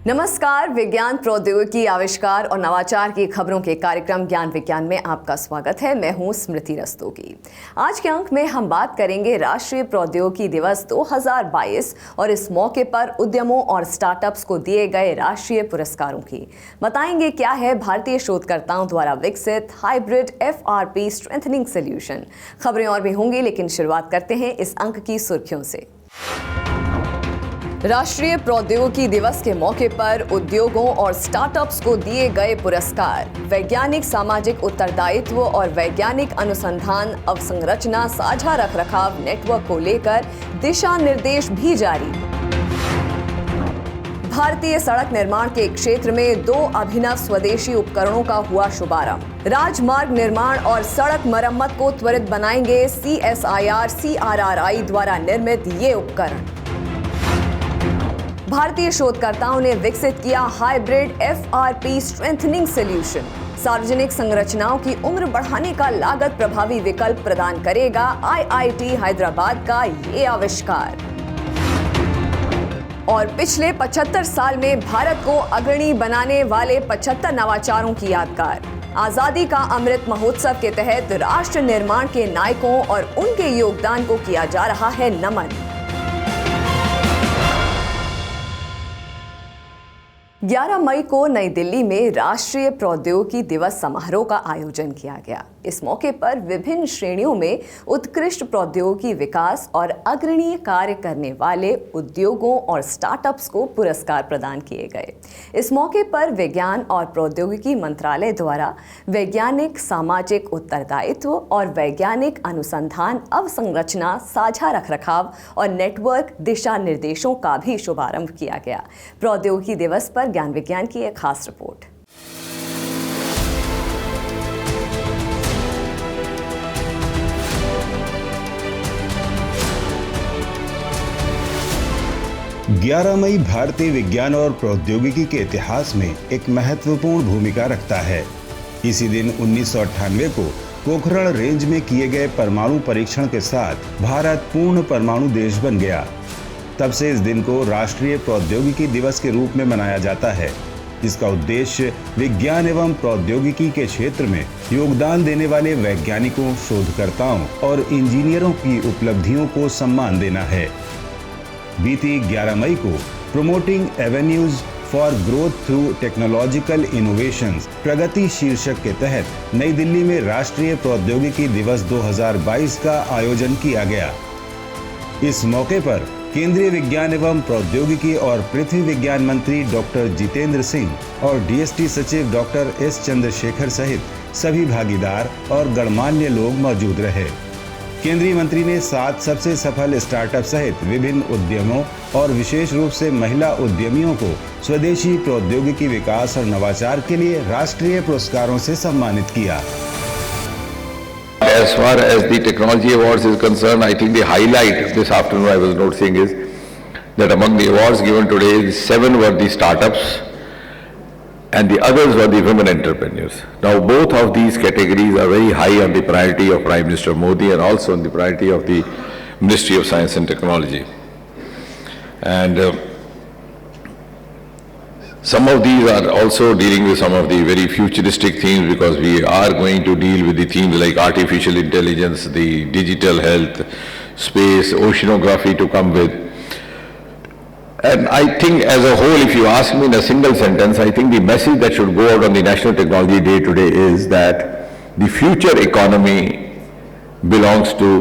नमस्कार। विज्ञान, प्रौद्योगिकी, आविष्कार और नवाचार की खबरों के कार्यक्रम ज्ञान विज्ञान में आपका स्वागत है। मैं हूं स्मृति रस्तोगी। आज के अंक में हम बात करेंगे राष्ट्रीय प्रौद्योगिकी दिवस 2022 और इस मौके पर उद्यमों और स्टार्टअप्स को दिए गए राष्ट्रीय पुरस्कारों की। बताएंगे क्या है भारतीय शोधकर्ताओं द्वारा विकसित हाइब्रिड FRP स्ट्रेंथनिंग सॉल्यूशन। खबरें और भी होंगी, लेकिन शुरुआत करते हैं इस अंक की सुर्खियों से। राष्ट्रीय प्रौद्योगिकी दिवस के मौके पर उद्योगों और स्टार्टअप्स को दिए गए पुरस्कार। वैज्ञानिक सामाजिक उत्तरदायित्व और वैज्ञानिक अनुसंधान अवसंरचना साझा रखरखाव नेटवर्क को लेकर दिशा निर्देश भी जारी। भारतीय सड़क निर्माण के क्षेत्र में 2 अभिनव स्वदेशी उपकरणों का हुआ शुभारंभ। राजमार्ग निर्माण और सड़क मरम्मत को त्वरित बनाएंगे CSIR CRRI द्वारा निर्मित ये उपकरण। भारतीय शोधकर्ताओं ने विकसित किया हाइब्रिड FRP स्ट्रेंथनिंग सॉल्यूशन। सार्वजनिक संरचनाओं की उम्र बढ़ाने का लागत प्रभावी विकल्प प्रदान करेगा IIT हैदराबाद का ये आविष्कार। और पिछले 75 साल में भारत को अग्रणी बनाने वाले 75 नवाचारों की यादगार। आजादी का अमृत महोत्सव के तहत राष्ट्र निर्माण के नायकों और उनके योगदान को किया जा रहा है नमन। 11 मई को नई दिल्ली में राष्ट्रीय प्रौद्योगिकी दिवस समारोह का आयोजन किया गया। इस मौके पर विभिन्न श्रेणियों में उत्कृष्ट प्रौद्योगिकी विकास और अग्रणीय कार्य करने वाले उद्योगों और स्टार्टअप्स को पुरस्कार प्रदान किए गए। इस मौके पर विज्ञान और प्रौद्योगिकी मंत्रालय द्वारा वैज्ञानिक सामाजिक उत्तरदायित्व और वैज्ञानिक अनुसंधान अवसंरचना साझा रखरखाव और नेटवर्क दिशा निर्देशों का भी शुभारंभ किया गया। प्रौद्योगिकी दिवस पर ज्ञान विज्ञान की एक खास रिपोर्ट। ग्यारह मई भारतीय विज्ञान और प्रौद्योगिकी के इतिहास में एक महत्वपूर्ण भूमिका रखता है। इसी दिन 1998 को पोखरण रेंज में किए गए परमाणु परीक्षण के साथ भारत पूर्ण परमाणु देश बन गया। तब से इस दिन को राष्ट्रीय प्रौद्योगिकी दिवस के रूप में मनाया जाता है। इसका उद्देश्य विज्ञान एवं प्रौद्योगिकी के क्षेत्र में योगदान देने वाले वैज्ञानिकों, शोधकर्ताओं और इंजीनियरों की उपलब्धियों को सम्मान देना है। बीती 11 मई को promoting avenues for growth through technological innovations Pragati शीर्षक के तहत नई दिल्ली में राष्ट्रीय प्रौद्योगिकी दिवस 2022 का आयोजन किया गया। इस मौके पर केंद्रीय विज्ञान एवं प्रौद्योगिकी और पृथ्वी विज्ञान मंत्री डॉक्टर जितेंद्र सिंह और DST सचिव डॉक्टर S चंद्रशेखर सहित सभी भागीदार और गणमान्य लोग मौजूद रहे। केंद्रीय मंत्री ने 7 सबसे सफल स्टार्टअप सहित विभिन्न उद्यमों और विशेष रूप से महिला उद्यमियों को स्वदेशी प्रौद्योगिकी विकास और नवाचार के लिए राष्ट्रीय पुरस्कारों से सम्मानित किया। As far as the technology awards is concerned, I think the highlight this afternoon I was noticing is that among the awards given today, 7 were the startups and the others were the women entrepreneurs. Now both of these categories are very high on the priority of Prime Minister Modi and also on the priority of the Ministry of Science and Technology. And some of these are also dealing with some of the very futuristic themes, because we are going to deal with the themes like artificial intelligence, the digital health, space, oceanography to come with. And I think as a whole, if you ask me in a single sentence, I think the message that should go out on the National Technology Day today is that the future economy belongs to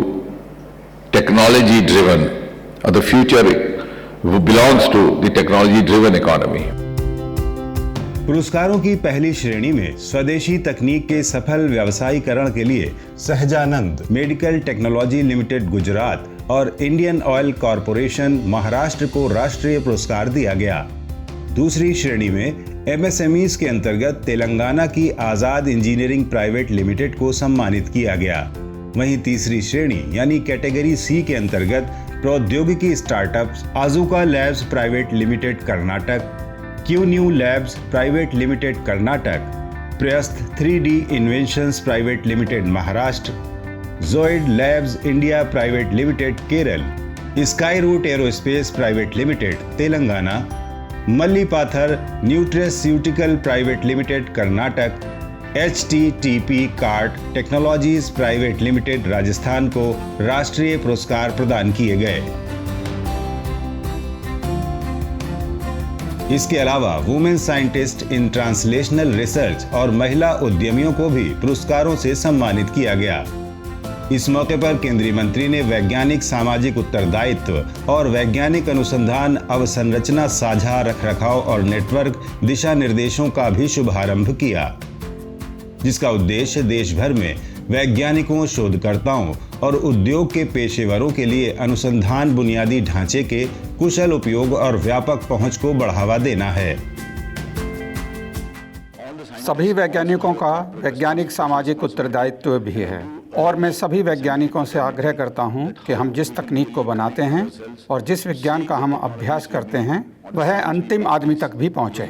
technology driven, or the future belongs to the technology driven economy. पुरस्कारों की पहली श्रेणी में स्वदेशी तकनीक के सफल व्यवसायीकरण के लिए Sahajanand medical technology limited Gujarat और इंडियन ऑयल कॉरपोरेशन महाराष्ट्र को राष्ट्रीय पुरस्कार दिया गया। दूसरी श्रेणी में MSMEs के अंतर्गत तेलंगाना की आजाद इंजीनियरिंग प्राइवेट लिमिटेड को सम्मानित किया गया। वहीं तीसरी श्रेणी यानी कैटेगरी C के अंतर्गत प्रौद्योगिकी स्टार्टअप्स आजुका labs private limited Karnataka, QNu labs private limited Karnataka, Prayasta 3D inventions private limited Maharashtra, जोइड labs India private limited Kerala, Skyroot aerospace private limited Telangana, मल्लीपाथर nutraceutical private limited Karnataka, HTTP cart technologies private limited Rajasthan को राष्ट्रीय पुरस्कार प्रदान किए गए। इसके अलावा women scientist in translational research और महिला उद्यमियों को भी पुरस्कारों से सम्मानित किया गया। इस मौके पर केंद्रीय मंत्री ने वैज्ञानिक सामाजिक उत्तरदायित्व और वैज्ञानिक अनुसंधान अवसंरचना साझा रखरखाव और नेटवर्क दिशा निर्देशों का भी शुभारंभ किया, जिसका उद्देश्य देश भर में वैज्ञानिकों, शोधकर्ताओं और उद्योग के पेशेवरों के लिए अनुसंधान बुनियादी ढांचे के कुशल उपयोग और व्यापक पहुंच को बढ़ावा देना है। सभी वैज्ञानिकों का वैज्ञानिक सामाजिक उत्तरदायित्व भी है और मैं सभी वैज्ञानिकों से आग्रह करता हूं कि हम जिस तकनीक को बनाते हैं और जिस विज्ञान का हम अभ्यास करते हैं वह अंतिम आदमी तक भी पहुंचे।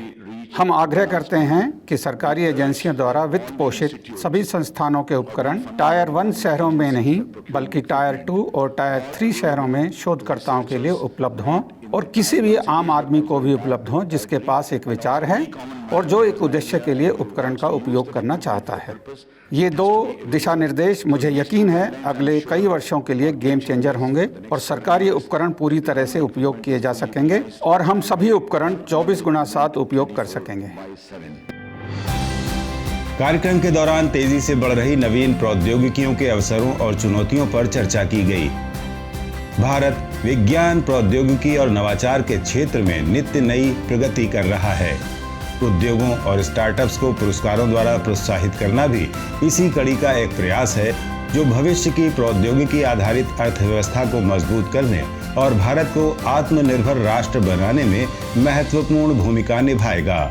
हम आग्रह करते हैं कि सरकारी एजेंसियों द्वारा वित्त पोषित सभी संस्थानों के उपकरण टायर 1 शहरों में नहीं बल्कि टायर 2 और टायर 3 शहरों में शोधकर्ताओं के लिए उपलब्ध हों और किसी भी आम आदमी को भी उपलब्ध हों जिसके पास एक विचार है और जो एक उद्देश्य के लिए उपकरण का उपयोग करना चाहता है। ये 2 दिशा निर्देश मुझे यकीन है अगले कई वर्षों के लिए गेम चेंजर होंगे और सरकारी उपकरण पूरी तरह से उपयोग किए जा सकेंगे और हम सभी उपकरण 24x7 उपयोग कर सकेंगे। कार्यक्रम के दौरान तेजी से बढ़ रही नवीन प्रौद्योगिकियों के अवसरों और चुनौतियों पर चर्चा की गई। भारत विज्ञान, प्रौद्योगिकी और नवाचार के क्षेत्र में नित्य नई प्रगति कर रहा है। उद्योगों और स्टार्टअप्स को पुरस्कारों द्वारा प्रोत्साहित करना भी इसी कड़ी का एक प्रयास है, जो भविष्य की प्रौद्योगिकी आधारित अर्थव्यवस्था को मजबूत करने और भारत को आत्मनिर्भर राष्ट्र बनाने में महत्वपूर्ण भूमिका निभाएगा।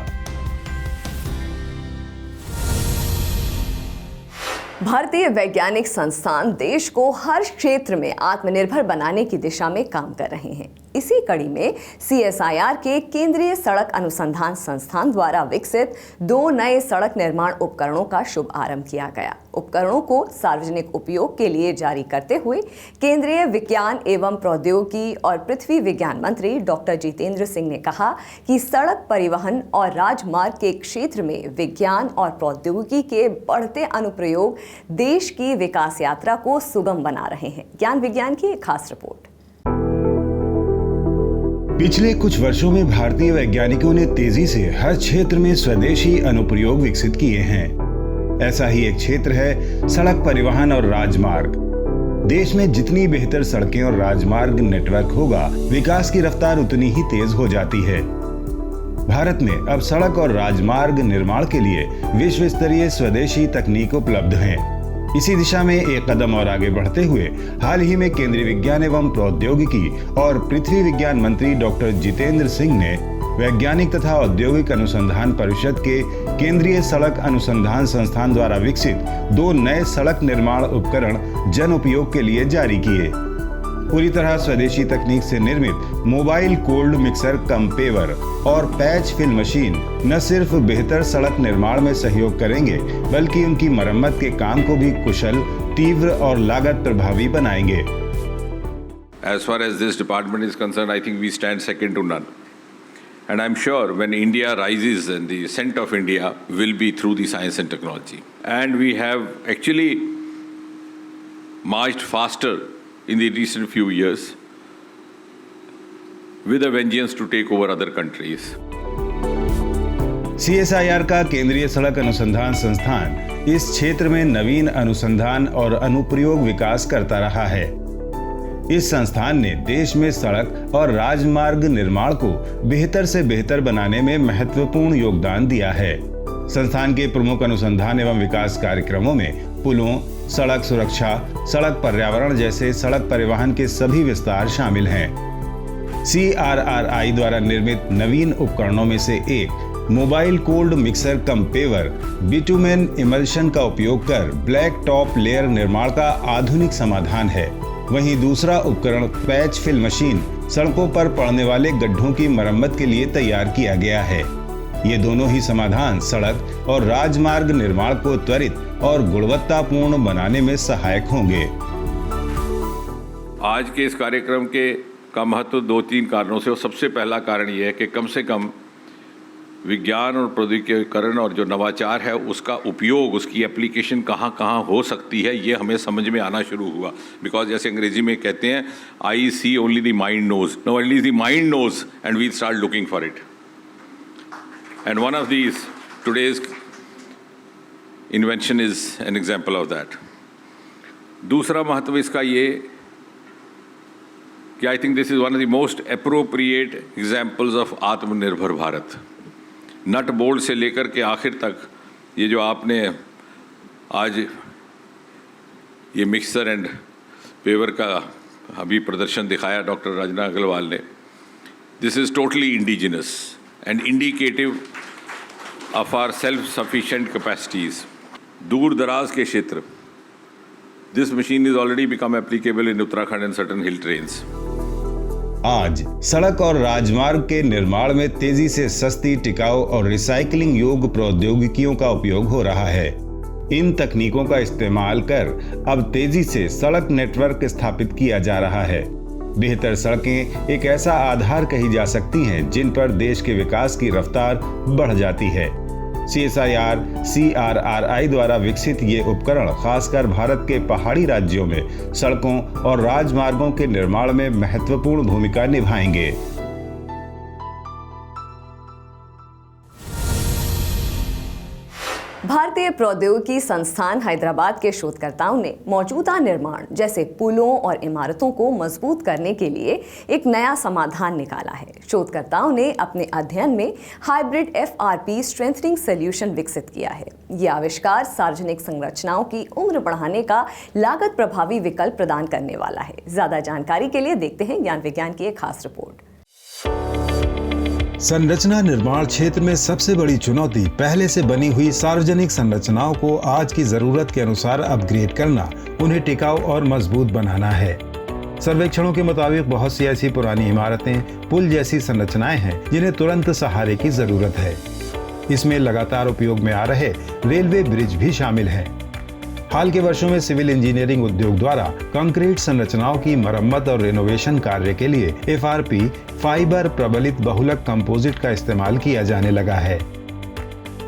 भारतीय वैज्ञानिक संस्थान देश को हर क्षेत्र में आत्मनिर्भर बनाने की दिशा में काम कर रहे हैं। इसी कड़ी में CSIR के केंद्रीय सड़क अनुसंधान संस्थान द्वारा विकसित 2 नए सड़क निर्माण उपकरणों का शुभ आरंभ किया गया। उपकरणों को सार्वजनिक उपयोग के लिए जारी करते हुए केंद्रीय विज्ञान एवं प्रौद्योगिकी और पृथ्वी विज्ञान मंत्री डॉक्टर जितेंद्र सिंह ने कहा कि सड़क परिवहन और राजमार्ग के क्षेत्र में विज्ञान और प्रौद्योगिकी के बढ़ते अनुप्रयोग देश की विकास यात्रा को सुगम बना रहे हैं। ज्ञान विज्ञान की एक खास रिपोर्ट। पिछले कुछ वर्षों में भारतीय वैज्ञानिकों ने तेजी से हर क्षेत्र में स्वदेशी अनुप्रयोग विकसित किए हैं। ऐसा ही एक क्षेत्र है सड़क परिवहन और राजमार्ग। देश में जितनी बेहतर सड़कें और राजमार्ग नेटवर्क होगा, विकास की रफ्तार उतनी ही तेज हो जाती है। भारत में अब सड़क और राजमार्ग निर्माण के लिए विश्व स्तरीय स्वदेशी तकनीक उपलब्ध हैं। इसी दिशा में एक कदम और आगे बढ़ते हुए हाल ही में केंद्रीय विज्ञान एवं प्रौद्योगिकी और पृथ्वी विज्ञान मंत्री डॉक्टर जितेंद्र सिंह ने वैज्ञानिक तथा औद्योगिक अनुसंधान परिषद के केंद्रीय सड़क अनुसंधान संस्थान द्वारा विकसित 2 नए सड़क निर्माण उपकरण जन उपयोग के लिए जारी किए। पूरी तरह स्वदेशी तकनीक से निर्मित मोबाइल कोल्ड मिक्सर कम पेवर और पैच फिल मशीन न सिर्फ बेहतर सड़क निर्माण में सहयोग करेंगे, बल्कि उनकी मरम्मत के काम को भी कुशल, तीव्र और लागत प्रभावी बनाएंगे। As far as this department is concerned, I think we stand second to none. And I'm sure when India rises, and the ascent of India will be through the science and technology. And we have actually marched faster in the recent few years with a vengeance to take over other countries. CSIR का केंद्रीय सड़क अनुसंधान संस्थान इस क्षेत्र में नवीन अनुसंधान और अनुप्रयोग विकास करता रहा है। इस संस्थान ने देश में सड़क और राजमार्ग निर्माण को बेहतर से बेहतर बनाने में महत्वपूर्ण योगदान दिया है। संस्थान के प्रमुख अनुसंधान एवं विकास कार्यक्रमों में पुलों, सड़क सुरक्षा, सड़क पर्यावरण जैसे सड़क परिवहन के सभी विस्तार शामिल हैं। CRRI द्वारा निर्मित नवीन उपकरणों में से एक मोबाइल कोल्ड मिक्सर कम पेवर बिटुमेन इमल्शन का उपयोग कर ब्लैक टॉप लेयर निर्माण का आधुनिक समाधान है। वहीं दूसरा उपकरण पैच फिल मशीन सड़कों पर पड़ने वाले गड्ढों की मरम्मत के लिए तैयार किया गया है। ये दोनों ही समाधान सड़क और राजमार्ग निर्माण को त्वरित और गुणवत्तापूर्ण बनाने में सहायक होंगे। आज के इस कार्यक्रम के का महत्व 2-3 कारणों से, और सबसे पहला कारण ये है कि कम से कम विज्ञान और प्रौद्योगिकीकरण और जो नवाचार है उसका उपयोग, उसकी एप्लीकेशन कहाँ कहाँ हो सकती है, ये हमें समझ में आना शुरू हुआ। बिकॉज जैसे अंग्रेजी में कहते हैं, I see only the mind knows, no only the mind knows and we start looking for it, and one of these today's invention is an example of that. दूसरा महत्व इसका ये कि I think this is one of the most appropriate examples of Aatmanirbhar Bharat. Nut bolt से लेकर के आखिर तक ये जो आपने आज ये मिक्सर एंड पेवर का अभी प्रदर्शन दिखाया डॉक्टर रंजना अग्रवाल ने, this is totally indigenous and indicative of our self sufficient capacities. दूर दराज के क्षेत्र, this machine is already become applicable in Uttarakhand and certain hill terrains. आज सड़क और राजमार्ग के निर्माण में तेजी से सस्ती, टिकाऊ और रिसाइकलिंग योग्य प्रौद्योगिकियों का उपयोग हो रहा है। इन तकनीकों का इस्तेमाल कर अब तेजी से सड़क नेटवर्क स्थापित किया जा रहा है। बेहतर सड़कें एक ऐसा आधार कही जा सकती हैं जिन पर देश के विकास की रफ्तार बढ़ जाती है। CSIR CRRI द्वारा विकसित ये उपकरण खासकर भारत के पहाड़ी राज्यों में सड़कों और राजमार्गों के निर्माण में महत्वपूर्ण भूमिका निभाएंगे। भारतीय प्रौद्योगिकी संस्थान हैदराबाद के शोधकर्ताओं ने मौजूदा निर्माण जैसे पुलों और इमारतों को मजबूत करने के लिए एक नया समाधान निकाला है। शोधकर्ताओं ने अपने अध्ययन में हाइब्रिड FRP स्ट्रेंथनिंग सॉल्यूशन विकसित किया है। यह आविष्कार सार्वजनिक संरचनाओं की उम्र बढ़ाने का लागत प्रभावी विकल्प प्रदान करने वाला है। ज्यादा जानकारी के लिए देखते हैं ज्ञान विज्ञान की एक खास रिपोर्ट। संरचना निर्माण क्षेत्र में सबसे बड़ी चुनौती पहले से बनी हुई सार्वजनिक संरचनाओं को आज की जरूरत के अनुसार अपग्रेड करना, उन्हें टिकाऊ और मजबूत बनाना है। सर्वेक्षणों के मुताबिक बहुत सी ऐसी पुरानी इमारतें, पुल जैसी संरचनाएं हैं जिन्हें तुरंत सहारे की जरूरत है। इसमें लगातार उपयोग में आ रहे रेलवे ब्रिज भी शामिल हैं। हाल के वर्षों में सिविल इंजीनियरिंग उद्योग द्वारा कंक्रीट संरचनाओं की मरम्मत और रिनोवेशन कार्य के लिए FRP फाइबर प्रबलित बहुलक कंपोजिट का इस्तेमाल किया जाने लगा है।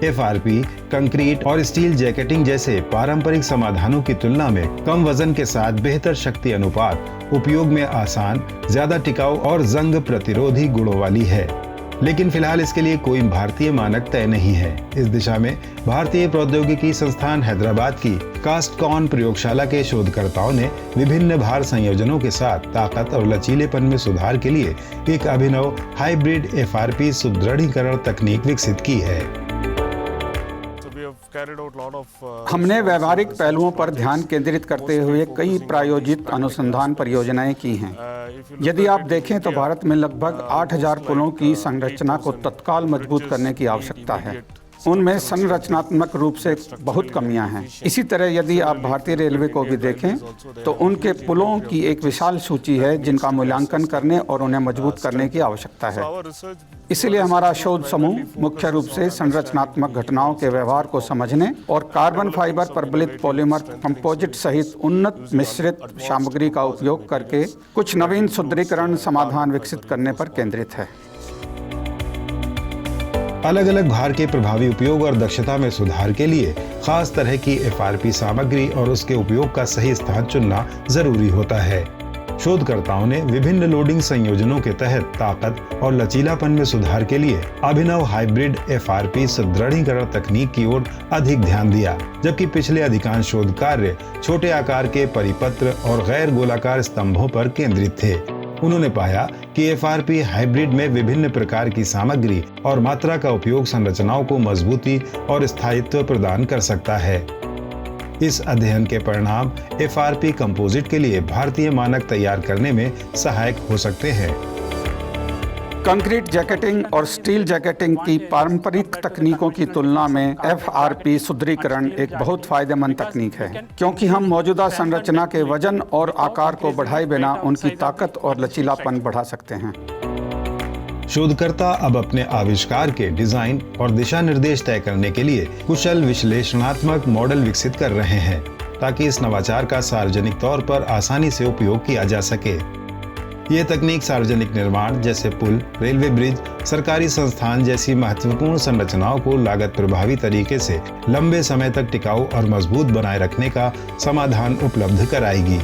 FRP कंक्रीट और स्टील जैकेटिंग जैसे पारंपरिक समाधानों की तुलना में कम वजन के साथ बेहतर शक्ति अनुपात, उपयोग में आसान, ज्यादा टिकाऊ और जंग प्रतिरोधी गुणों वाली है। लेकिन फिलहाल इसके लिए कोई भारतीय मानक तय नहीं है। इस दिशा में भारतीय प्रौद्योगिकी संस्थान हैदराबाद की कास्टकॉन प्रयोगशाला के शोधकर्ताओं ने विभिन्न भार संयोजनों के साथ ताकत और लचीलेपन में सुधार के लिए एक अभिनव हाइब्रिड FRP सुदृढ़ीकरण तकनीक विकसित की है। हमने व्यवहारिक पहलुओं पर ध्यान केंद्रित करते हुए कई प्रायोजित अनुसंधान परियोजनाएं की हैं। यदि आप देखें तो भारत में लगभग 8000 पुलों की संरचना को तत्काल मजबूत करने की आवश्यकता है। उनमें संरचनात्मक रूप से बहुत कमियां हैं। इसी तरह यदि आप भारतीय रेलवे को भी देखें तो उनके पुलों की एक विशाल सूची है जिनका मूल्यांकन करने और उन्हें मजबूत करने की आवश्यकता है। इसलिए हमारा शोध समूह मुख्य रूप से संरचनात्मक घटनाओं के व्यवहार को समझने और कार्बन फाइबर प्रबलित पॉलीमर कंपोजिट सहित उन्नत मिश्रित सामग्री का उपयोग करके कुछ नवीन सुदृढ़ीकरण समाधान विकसित करने पर केंद्रित है। अलग अलग भार के प्रभावी उपयोग और दक्षता में सुधार के लिए खास तरह की FRP सामग्री और उसके उपयोग का सही स्थान चुनना जरूरी होता है। शोधकर्ताओं ने विभिन्न लोडिंग संयोजनों के तहत ताकत और लचीलापन में सुधार के लिए अभिनव हाइब्रिड FRP सुदृढ़ीकरण तकनीक की ओर अधिक ध्यान दिया, जबकि पिछले अधिकांश शोध कार्य छोटे आकार के परिपत्र और गैर गोलाकार स्तंभों पर केंद्रित थे। उन्होंने पाया कि FRP हाइब्रिड में विभिन्न प्रकार की सामग्री और मात्रा का उपयोग संरचनाओं को मजबूती और स्थायित्व प्रदान कर सकता है। इस अध्ययन के परिणाम FRP कंपोजिट के लिए भारतीय मानक तैयार करने में सहायक हो सकते हैं। कंक्रीट जैकेटिंग और स्टील जैकेटिंग की पारंपरिक तकनीकों की तुलना में FRP सुदृढ़ीकरण एक बहुत फायदेमंद तकनीक है, क्योंकि हम मौजूदा संरचना के वजन और आकार को बढ़ाए बिना उनकी ताकत और लचीलापन बढ़ा सकते हैं। शोधकर्ता अब अपने आविष्कार के डिजाइन और दिशा निर्देश तय करने के लिए कुशल विश्लेषणात्मक मॉडल विकसित कर रहे हैं, ताकि इस नवाचार का सार्वजनिक तौर पर आसानी से उपयोग किया जा सके। ये तकनीक सार्वजनिक निर्माण जैसे पुल, रेलवे ब्रिज, सरकारी संस्थान जैसी महत्वपूर्ण संरचनाओं को लागत प्रभावी तरीके से लंबे समय तक टिकाऊ और मजबूत बनाए रखने का समाधान उपलब्ध कराएगी,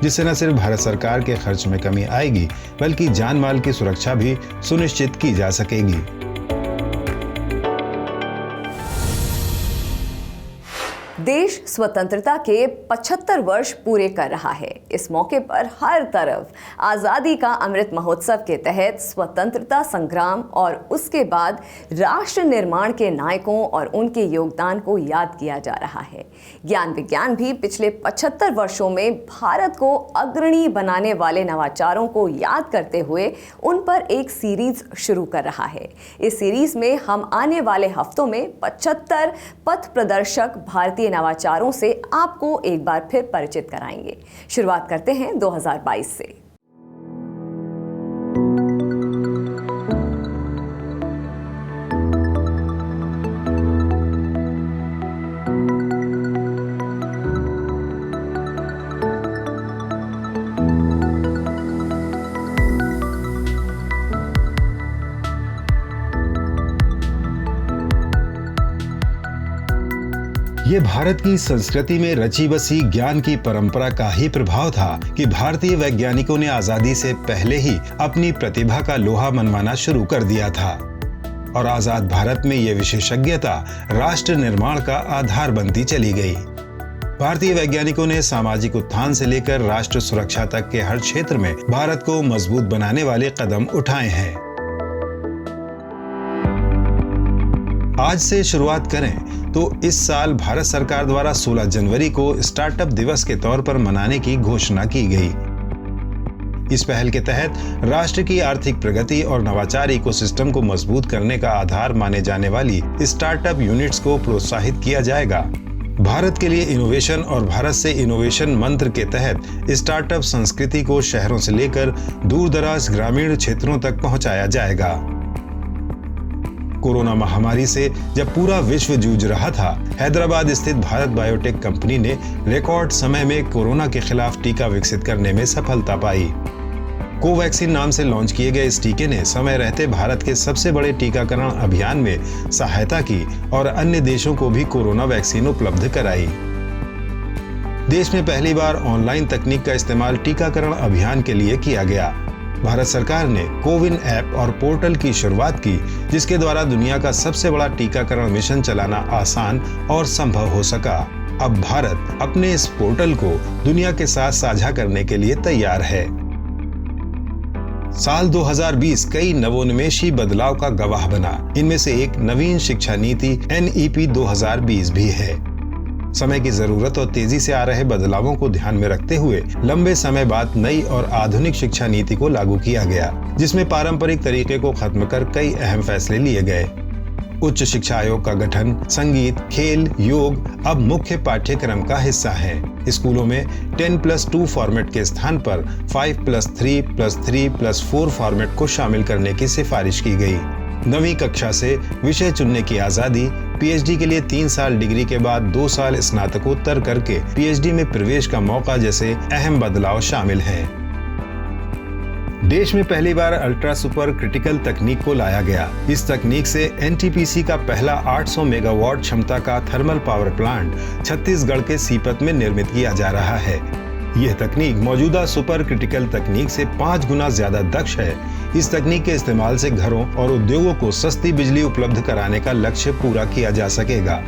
जिससे न सिर्फ भारत सरकार के खर्च में कमी आएगी बल्कि जान माल की सुरक्षा भी सुनिश्चित की जा सकेगी। देश स्वतंत्रता के 75 वर्ष पूरे कर रहा है। इस मौके पर हर तरफ आज़ादी का अमृत महोत्सव के तहत स्वतंत्रता संग्राम और उसके बाद राष्ट्र निर्माण के नायकों और उनके योगदान को याद किया जा रहा है। ज्ञान विज्ञान भी पिछले 75 वर्षों में भारत को अग्रणी बनाने वाले नवाचारों को याद करते हुए उन पर एक सीरीज शुरू कर रहा है। इस सीरीज में हम आने वाले हफ्तों में 75 पथ प्रदर्शक भारतीय नवाचारों से आपको एक बार फिर परिचित कराएंगे। शुरुआत करते हैं 2022 से। ये भारत की संस्कृति में रची बसी ज्ञान की परंपरा का ही प्रभाव था कि भारतीय वैज्ञानिकों ने आजादी से पहले ही अपनी प्रतिभा का लोहा मनवाना शुरू कर दिया था और आजाद भारत में ये विशेषज्ञता राष्ट्र निर्माण का आधार बनती चली गई। भारतीय वैज्ञानिकों ने सामाजिक उत्थान से लेकर राष्ट्र सुरक्षा तक के हर क्षेत्र में भारत को मजबूत बनाने वाले कदम उठाए हैं। आज से शुरुआत करें तो इस साल भारत सरकार द्वारा 16 जनवरी को स्टार्टअप दिवस के तौर पर मनाने की घोषणा की गई। इस पहल के तहत राष्ट्र की आर्थिक प्रगति और नवाचार इकोसिस्टम को मजबूत करने का आधार माने जाने वाली स्टार्टअप यूनिट्स को प्रोत्साहित किया जाएगा। भारत के लिए इनोवेशन और भारत से इनोवेशन मंत्र के तहत स्टार्टअप संस्कृति को शहरों से लेकर दूरदराज ग्रामीण क्षेत्रों तक पहुंचाया जाएगा। कोरोना महामारी से जब पूरा विश्व जूझ रहा था, हैदराबाद स्थित भारत बायोटेक कंपनी ने रिकॉर्ड समय में कोरोना के खिलाफ टीका विकसित करने में सफलता पाई। कोवैक्सीन नाम से लॉन्च किए गए इस टीके ने समय रहते भारत के सबसे बड़े टीकाकरण अभियान में सहायता की और अन्य देशों को भी कोरोना वैक्सीन उपलब्ध कराई। देश में पहली बार ऑनलाइन तकनीक का इस्तेमाल टीकाकरण अभियान के लिए किया गया। भारत सरकार ने कोविन ऐप और पोर्टल की शुरुआत की, जिसके द्वारा दुनिया का सबसे बड़ा टीकाकरण मिशन चलाना आसान और संभव हो सका। अब भारत अपने इस पोर्टल को दुनिया के साथ साझा करने के लिए तैयार है। साल 2020 कई नवोन्मेषी बदलाव का गवाह बना। इनमें से एक नवीन शिक्षा नीति NEP 2020 भी है। समय की जरूरत और तेजी से आ रहे बदलावों को ध्यान में रखते हुए लंबे समय बाद नई और आधुनिक शिक्षा नीति को लागू किया गया, जिसमें पारंपरिक तरीके को खत्म कर कई अहम फैसले लिए गए। उच्च शिक्षा आयोग का गठन, संगीत, खेल, योग अब मुख्य पाठ्यक्रम का हिस्सा है। स्कूलों में 10+2 फॉर्मेट के स्थान पर 5+3+3+4 फॉर्मेट को शामिल करने की सिफारिश की गई। नवीं कक्षा से विषय चुनने की आजादी, PhD के लिए 3 साल डिग्री के बाद 2 साल स्नातकोत्तर करके PhD में प्रवेश का मौका जैसे अहम बदलाव शामिल हैं। देश में पहली बार अल्ट्रा सुपर क्रिटिकल तकनीक को लाया गया। इस तकनीक से NTPC का पहला 800 मेगावाट क्षमता का थर्मल पावर प्लांट छत्तीसगढ़ के सीपत में निर्मित किया जा रहा है। यह तकनीक मौजूदा सुपर क्रिटिकल तकनीक से 5 गुना ज्यादा दक्ष है। इस तकनीक के इस्तेमाल से घरों और उद्योगों को सस्ती बिजली उपलब्ध कराने का लक्ष्य पूरा किया जा सकेगा।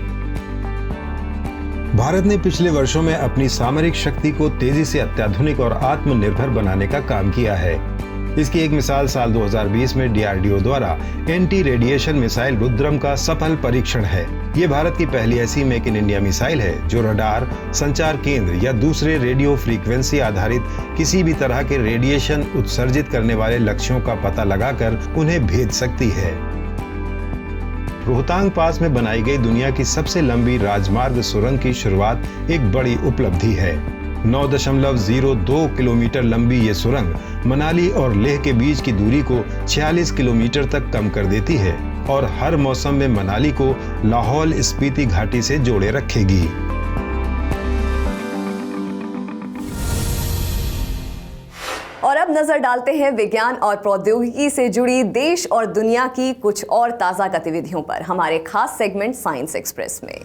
भारत ने पिछले वर्षों में अपनी सामरिक शक्ति को तेजी से अत्याधुनिक और आत्मनिर्भर बनाने का काम किया है। इसकी एक मिसाल साल 2020 में DRDO द्वारा एंटी रेडिएशन मिसाइल रुद्रम का सफल परीक्षण है। ये भारत की पहली ऐसी मेक इन इंडिया मिसाइल है जो रडार, संचार केंद्र या दूसरे रेडियो फ्रीक्वेंसी आधारित किसी भी तरह के रेडिएशन उत्सर्जित करने वाले लक्ष्यों का पता लगाकर उन्हें भेज सकती है। रोहतांग पास में बनाई गई दुनिया की सबसे लंबी राजमार्ग सुरंग की शुरुआत एक बड़ी उपलब्धि है। 9.02 किलोमीटर लंबी ये सुरंग मनाली और लेह के बीच की दूरी को 46 किलोमीटर तक कम कर देती है और हर मौसम में मनाली को लाहौल स्पीति घाटी से जोड़े रखेगी। और अब नजर डालते हैं विज्ञान और प्रौद्योगिकी से जुड़ी देश और दुनिया की कुछ और ताजा गतिविधियों पर हमारे खास सेगमेंट साइंस एक्सप्रेस में।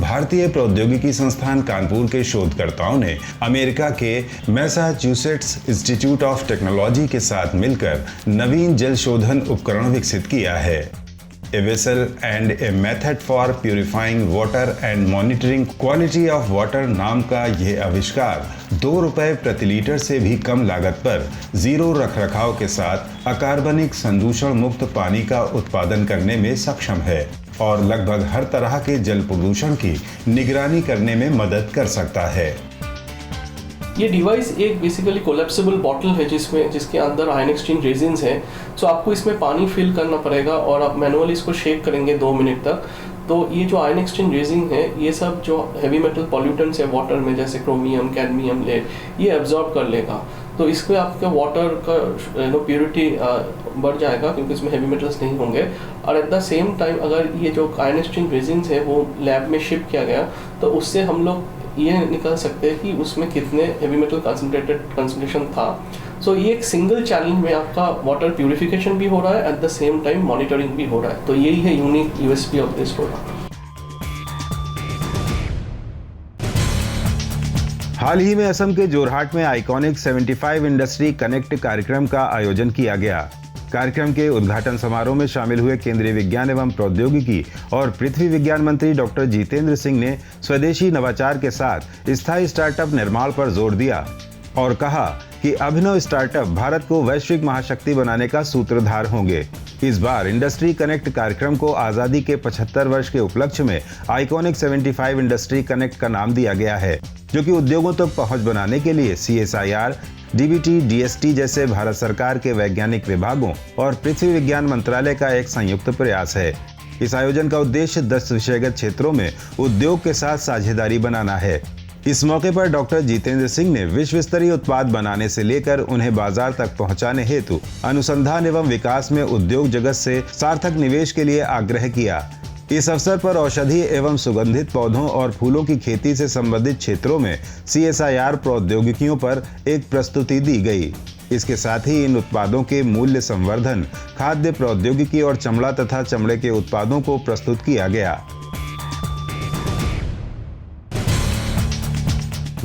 भारतीय प्रौद्योगिकी संस्थान कानपुर के शोधकर्ताओं ने अमेरिका के मैसाचुसेट्स इंस्टीट्यूट ऑफ टेक्नोलॉजी के साथ मिलकर नवीन जल शोधन उपकरण विकसित किया है। A vessel and a method for purifying water and monitoring quality of water नाम का यह आविष्कार 2 रुपए प्रति लीटर से भी कम लागत पर जीरो रखरखाव के साथ अकार्बनिक संदूषण मुक्त पानी का उत्पादन करने में सक्षम है और लगभग हर तरह के जल प्रदूषण की निगरानी करने में मदद कर सकता है। ये डिवाइस एक बेसिकली कोलैप्सिबल बॉटल है जिसके अंदर आयन एक्सचेंज रेजिन्स है। सो आपको इसमें पानी फिल करना पड़ेगा और आप मैनुअली इसको शेक करेंगे 2 मिनट तक। तो ये जो आयन एक्सचेंज रेजिन है, ये सब जो हैवी मेटल पॉल्यूटेंट्स है वाटर में, जैसे क्रोमियम, कैडमियम, लेड, ये एब्जॉर्ब कर लेगा। तो इसमें आपका वाटर का प्योरिटी बढ़ जाएगा क्योंकि इसमें हैवी मेटल्स नहीं होंगे। और एट द सेम टाइम अगर ये जो आयन एक्सचेंज रेजिन्स है वो लैब में शिप किया गया तो उससे हम लोग ये निकाल सकते हैं कि उसमें कितने हैवी मेटल कंसंट्रेशन था। सो ये एक सिंगल चैनल में आपका वाटर प्यूरिफिकेशन भी हो रहा है, at the same time monitoring भी हो रहा है। तो यही है unique USP of this product. हाल ही में असम के जोरहाट में आइकॉनिक 75 इंडस्ट्री कनेक्ट कार्यक्रम का आयोजन किया गया। कार्यक्रम के उद्घाटन समारोह में शामिल हुए केंद्रीय विज्ञान एवं प्रौद्योगिकी और पृथ्वी विज्ञान मंत्री डॉक्टर जितेंद्र सिंह ने स्वदेशी नवाचार के साथ स्थायी स्टार्टअप निर्माण पर जोर दिया और कहा कि अभिनव स्टार्टअप भारत को वैश्विक महाशक्ति बनाने का सूत्रधार होंगे। इस बार इंडस्ट्री कनेक्ट कार्यक्रम को आजादी के 75 वर्ष के उपलक्ष्य में आइकॉनिक 75 इंडस्ट्री कनेक्ट का नाम दिया गया है, जो कि उद्योगों तक पहुंच बनाने के लिए CSIR, DBT, DST जैसे भारत सरकार के वैज्ञानिक विभागों और पृथ्वी विज्ञान मंत्रालय का एक संयुक्त प्रयास है। इस आयोजन का उद्देश्य 10 विषयगत क्षेत्रों में उद्योग के साथ साझेदारी बनाना है। इस मौके पर डॉक्टर जितेंद्र सिंह ने विश्व स्तरीय उत्पाद बनाने से लेकर उन्हें बाजार तक पहुंचाने हेतु अनुसंधान एवं विकास में उद्योग जगत से सार्थक निवेश के लिए आग्रह किया। इस अवसर पर औषधीय एवं सुगंधित पौधों और फूलों की खेती से संबंधित क्षेत्रों में CSIR प्रौद्योगिकियों पर एक प्रस्तुति दी गई। इसके साथ ही इन उत्पादों के मूल्य संवर्धन, खाद्य प्रौद्योगिकी और चमड़ा तथा चमड़े के उत्पादों को प्रस्तुत किया गया।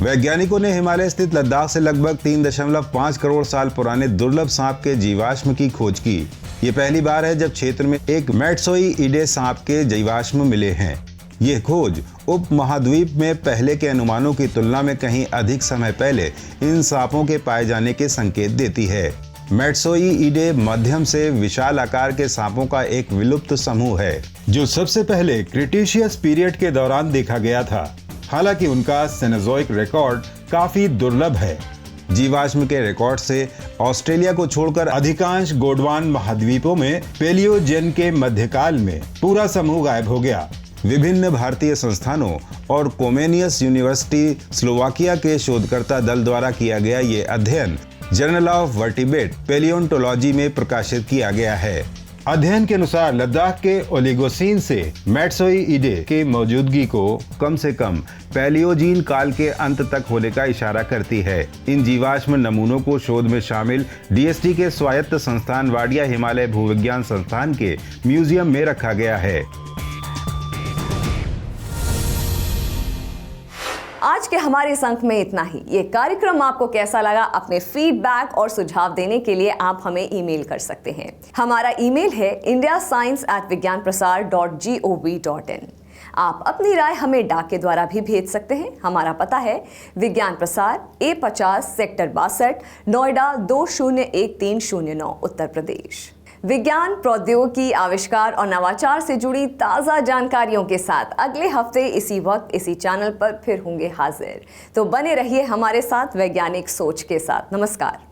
वैज्ञानिकों ने हिमालय स्थित लद्दाख से लगभग 3.5 करोड़ साल पुराने दुर्लभ सांप के जीवाश्म की खोज की। ये पहली बार है जब क्षेत्र में एक मैट्सोइडे सांप के जीवाश्म मिले हैं। यह खोज उप महाद्वीप में पहले के अनुमानों की तुलना में कहीं अधिक समय पहले इन सांपों के पाए जाने के संकेत देती है। मैट्सोइडे मध्यम से विशाल आकार के सांपों का एक विलुप्त समूह है, जो सबसे पहले क्रिटेशियस पीरियड के दौरान देखा गया था। हालांकि उनका सेनोजोइक रिकॉर्ड काफी दुर्लभ है। जीवाश्म के रिकॉर्ड से ऑस्ट्रेलिया को छोड़कर अधिकांश गोंडवाना महाद्वीपों में पेलियोजेन के मध्यकाल में पूरा समूह गायब हो गया। विभिन्न भारतीय संस्थानों और कोमेनियस यूनिवर्सिटी स्लोवाकिया के शोधकर्ता दल द्वारा किया गया ये अध्ययन जर्नल ऑफ वर्टिब्रेट पेलियोंटोलॉजी में प्रकाशित किया गया है। अध्ययन के अनुसार लद्दाख के ओलिगोसीन से मैट्सोइडे के मौजूदगी को कम से कम पैलियोजीन काल के अंत तक होने का इशारा करती है। इन जीवाश्म नमूनों को शोध में शामिल DST के स्वायत्त संस्थान वाडिया हिमालय भूविज्ञान संस्थान के म्यूजियम में रखा गया है। आज के हमारे इस अंक में इतना ही। ये कार्यक्रम आपको कैसा लगा, अपने फीडबैक और सुझाव देने के लिए आप हमें ईमेल कर सकते हैं। हमारा ईमेल है indiascience@vigyanprasar.gov.in। आप अपनी राय हमें डाक के द्वारा भी भेज सकते हैं। हमारा पता है विज्ञान प्रसार, A50 सेक्टर 62, नोएडा 201309, उत्तर प्रदेश। विज्ञान, प्रौद्योगिकी, आविष्कार और नवाचार से जुड़ी ताज़ा जानकारियों के साथ अगले हफ्ते इसी वक्त इसी चैनल पर फिर होंगे हाजिर। तो बने रहिए हमारे साथ वैज्ञानिक सोच के साथ। नमस्कार।